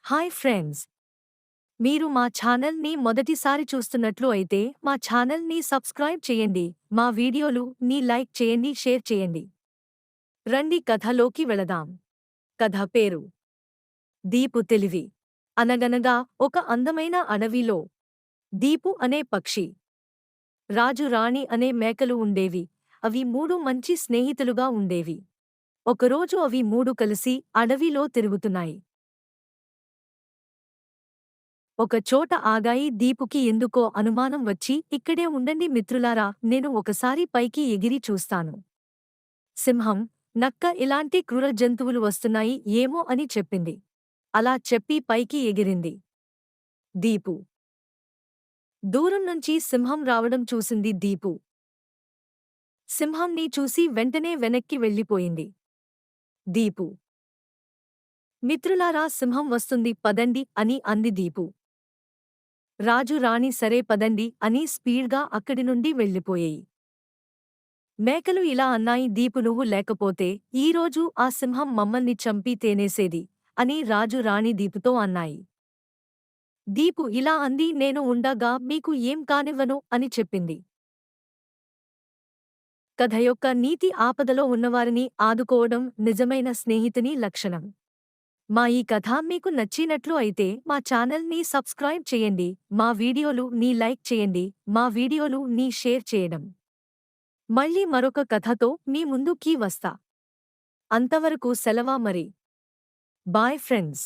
Hi friends, మీరు మా ఛానల్ని మొదటిసారి చూస్తున్నట్లు అయితే మా ఛానల్ని సబ్స్క్రైబ్ చేయండి, మా వీడియోలు ని లైక్ చేయండి, షేర్ చేయండి. రండి కథలోకి వెళదాం. కథ పేరు దీపు తెలివి. అనగనగా ఒక అందమైన అడవిలో దీపు అనే పక్షి, రాజు రాణి అనే మేకలు ఉండేవి. అవి మూడు మంచి స్నేహితులుగా ఉండేవి. ఒకరోజు అవి మూడు కలిసి అడవిలో తిరుగుతున్నాయి. ఒక చోట ఆగాయి. దీపుకి ఎందుకో అనుమానం వచ్చి, ఇక్కడే ఉండండి మిత్రులారా, నేను ఒకసారి పైకి ఎగిరి చూస్తాను. సింహం, నక్క ఇలాంటి క్రూర జంతువులు వస్తున్నాయి ఏమో అని చెప్పింది. అలా చెప్పి పైకి ఎగిరింది. దీపు దూరం నుంచి సింహం రావడం చూసింది. దీపు సింహంని చూసి వెంటనే వెనక్కి వెళ్ళిపోయింది. దీపు, మిత్రులారా, సింహం వస్తుంది పదండి అని అంది దీపు. రాజు రాణి సరే పదండి అని స్పీడ్గా అక్కడి నుండి వెళ్ళిపోయాయి. మేకలు ఇలా అన్నాయి, దీపు నువ్వు లేకపోతే ఈరోజు ఆ సింహం మమ్మల్ని చంపి తేనేసేది అని రాజు రాణి దీపుతో అన్నాయి. దీపు ఇలా అంది, నేను ఉండగా మీకు ఏం కానివ్వను అని చెప్పింది. కథ యొక్క నీతి: ఆపదలో ఉన్నవారిని ఆదుకోవడం నిజమైన స్నేహితుని లక్షణం. మా ఈ కథ మీకు నచ్చినట్లు అయితే మా ఛానల్ని సబ్స్క్రైబ్ చేయండి, మా వీడియోలు ని లైక్ చేయండి, మా వీడియోలు ని షేర్ చేయడం. మళ్ళీ మరొక కథతో మీ ముందుకి వస్తా. అంతవరకు సెలవా మరి. Bye friends.